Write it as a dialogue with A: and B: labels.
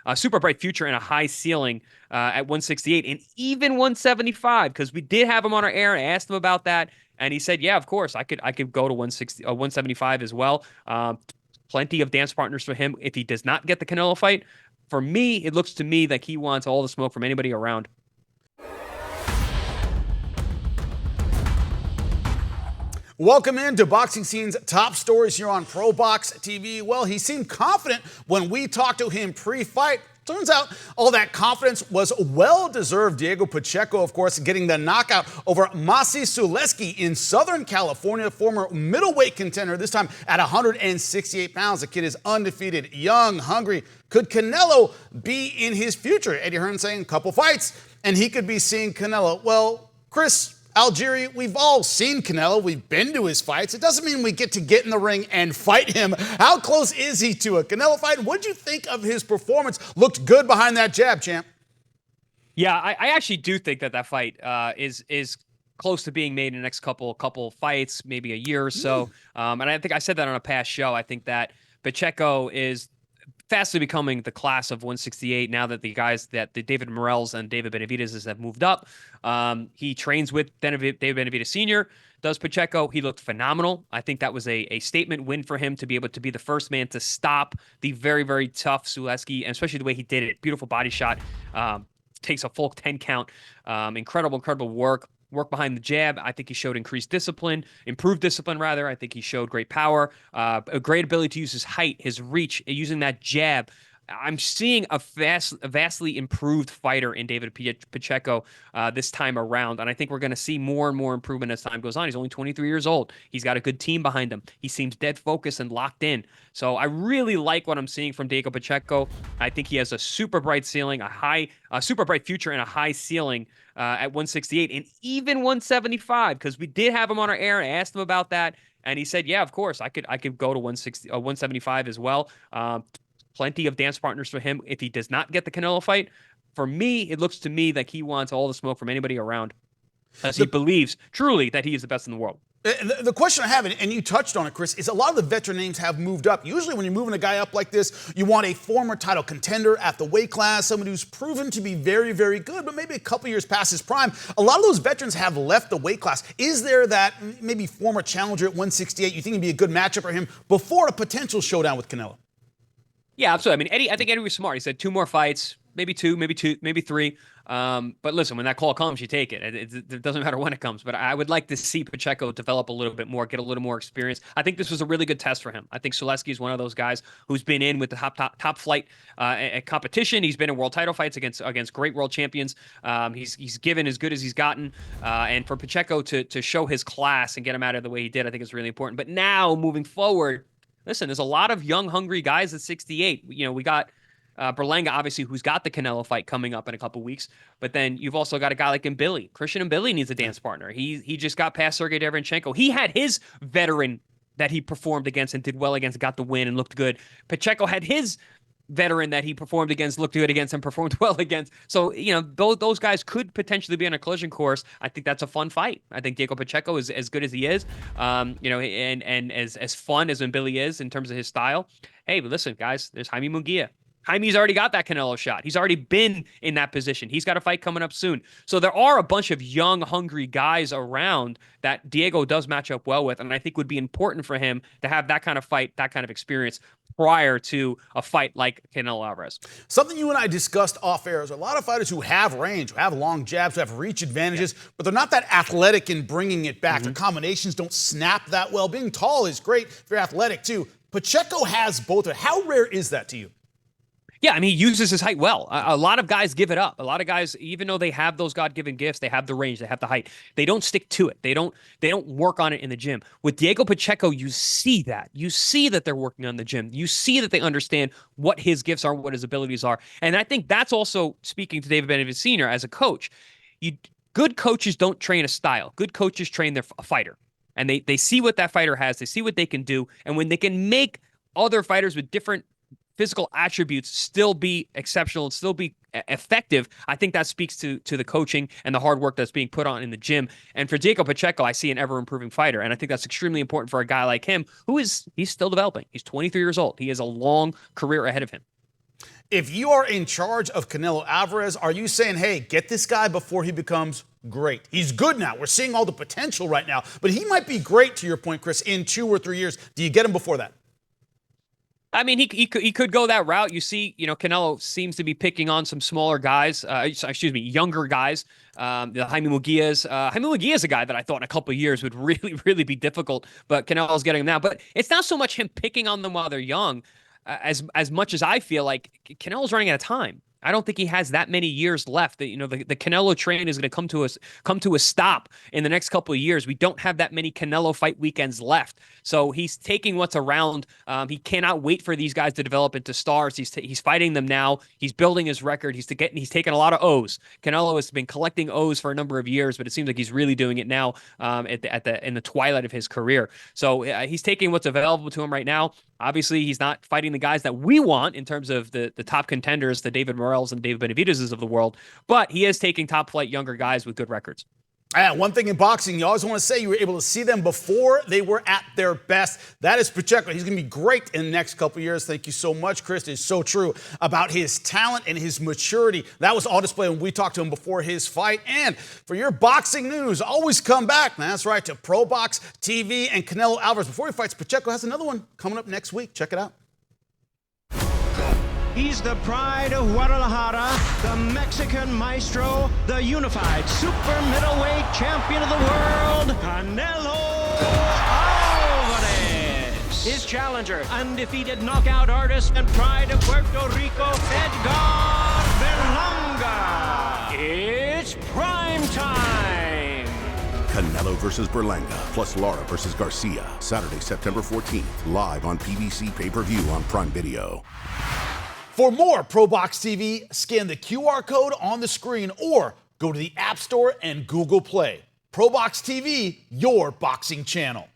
A: a super bright future and a high ceiling at 168 and even 175 because we did have him on our air and I asked him about that. And he said, yeah, of course, I could go to 175 as well. Plenty of dance partners for him if he does not get the Canelo fight. For me, it looks to me like he wants all the smoke from anybody around.
B: Welcome into Boxing Scene's top stories here on ProBox TV. Well, he seemed confident when we talked to him pre-fight. Turns out all that confidence was well-deserved. Diego Pacheco, of course, getting the knockout over Maciej Sulecki in Southern California, former middleweight contender, this time at 168 pounds. The kid is undefeated, young, hungry. Could Canelo be in his future? Eddie Hearn saying a couple fights, and he could be seeing Canelo. Well, Chris Algieri, we've all seen Canelo. We've been to his fights. It doesn't mean we get to get in the ring and fight him. How close is he to a Canelo fight? What'd you think of his performance? Looked good behind that jab, champ.
A: Yeah, I actually do think that fight is close to being made in the next couple fights, maybe a year or so. And I think I said that on a past show. I think that Pacheco is fastly becoming the class of 168 now that the David Morrells and David Benavidez have moved up. He trains with David Benavidez Sr., does Pacheco. He looked phenomenal. I think that was a statement win for him to be able to be the first man to stop the very, very tough Sulecki, and especially the way he did it. Beautiful body shot. Takes a full 10 count. Incredible work behind the jab. I think he showed improved discipline rather. I think he showed great power, a great ability to use his height, his reach, using that jab. I'm seeing a vastly improved fighter in David Pacheco this time around, and I think we're going to see more and more improvement as time goes on. He's only 23 years old. He's got a good team behind him. He seems dead focused and locked in. So I really like what I'm seeing from Diego Pacheco. I think he has a super bright ceiling, a super bright future, and a high ceiling at 168 and even 175 because we did have him on our air and I asked him about that, and he said, yeah, of course, I could go to 175 as well. Plenty of dance partners for him if he does not get the Canelo fight. For me, it looks to me like he wants all the smoke from anybody around, as he believes truly that he is the best in the world.
B: The question I have, and you touched on it, Chris, is a lot of the veteran names have moved up. Usually when you're moving a guy up like this, you want a former title contender at the weight class, someone who's proven to be very, very good, but maybe a couple years past his prime. A lot of those veterans have left the weight class. Is there that maybe former challenger at 168 you think would be a good matchup for him before a potential showdown with Canelo?
A: Yeah, absolutely. I mean, I think Eddie was smart. He said 2 more fights, maybe 3. But listen, when that call comes, you take it. It doesn't matter when it comes. But I would like to see Pacheco develop a little bit more, get a little more experience. I think this was a really good test for him. I think Sulecki is one of those guys who's been in with the top flight at competition. He's been in world title fights against great world champions. He's given as good as he's gotten. And for Pacheco to show his class and get him out of the way he did, I think is really important. But now moving forward, listen, there's a lot of young, hungry guys at 68. We got Berlanga, obviously, who's got the Canelo fight coming up in a couple weeks. But then you've also got a guy like Mbili. Christian Mbili needs a dance partner. He just got past Sergey Derevyanchenko. He had his veteran that he performed against and did well against, got the win and looked good. Pacheco had his veteran that he performed against, looked good against, and performed well against. So, those guys could potentially be on a collision course. I think that's a fun fight. I think Diego Pacheco is as good as he is, and as fun as Mbili is in terms of his style. Hey, but listen, guys, there's Jaime Munguia. Jaime's already got that Canelo shot. He's already been in that position. He's got a fight coming up soon. So there are a bunch of young, hungry guys around that Diego does match up well with, and I think would be important for him to have that kind of fight, that kind of experience prior to a fight like Canelo Alvarez.
B: Something you and I discussed off air is a lot of fighters who have range, who have long jabs, who have reach advantages, but they're not that athletic in bringing it back. Their combinations don't snap that well. Being tall is great if you're athletic too. Pacheco has both. How rare is that to you?
A: Yeah, I mean, he uses his height well. A lot of guys give it up. A lot of guys, even though they have those God-given gifts, they have the range, they have the height, they don't stick to it. They don't work on it in the gym. With Diego Pacheco, you see that. You see that they're working on the gym. You see that they understand what his gifts are, what his abilities are. And I think that's also speaking to David Benavidez Sr. as a coach. Good coaches don't train a style. Good coaches train a fighter. And they see what that fighter has. They see what they can do. And when they can make other fighters with different physical attributes still be exceptional and still be effective, I think that speaks to the coaching and the hard work that's being put on in the gym. And for Diego Pacheco, I see an ever-improving fighter, and I think that's extremely important for a guy like him he's still developing. He's 23 years old. He has a long career ahead of him.
B: If you are in charge of Canelo Alvarez, are you saying, hey, get this guy before he becomes great? He's good now. We're seeing all the potential right now, but he might be great, to your point, Chris, in 2 or 3 years. Do you get him before that?
A: I mean, he could go that route. You see, Canelo seems to be picking on some smaller guys, younger guys. The Jaime Munguias. Jaime Munguia is a guy that I thought in a couple of years would really, really be difficult, but Canelo's getting him now. But it's not so much him picking on them while they're young, as much as I feel like Canelo's running out of time. I don't think he has that many years left. The Canelo train is going to come to a stop in the next couple of years. We don't have that many Canelo fight weekends left. So he's taking what's around. He cannot wait for these guys to develop into stars. He's fighting them now. He's building his record. He's taking a lot of O's. Canelo has been collecting O's for a number of years, but it seems like he's really doing it now in the twilight of his career. So he's taking what's available to him right now. Obviously, he's not fighting the guys that we want in terms of the top contenders, the David Morrells and David Benavidez's of the world, but he is taking top flight younger guys with good records.
B: One thing in boxing, you always want to say you were able to see them before they were at their best. That is Pacheco. He's going to be great in the next couple of years. Thank you so much, Chris. It's so true about his talent and his maturity. That was all displayed when we talked to him before his fight. And for your boxing news, always come back. That's right, to ProBox TV and Canelo Alvarez. Before he fights, Pacheco has another one coming up next week. Check it out.
C: He's the pride of Guadalajara, the Mexican maestro, the unified super middleweight champion of the world, Canelo Alvarez. His challenger, undefeated knockout artist and pride of Puerto Rico, Edgar Berlanga. It's prime time.
D: Canelo versus Berlanga, plus Lara versus Garcia, Saturday, September 14th, live on PBC pay-per-view on Prime Video.
B: For more ProBox TV, scan the QR code on the screen or go to the App Store and Google Play. ProBox TV, your boxing channel.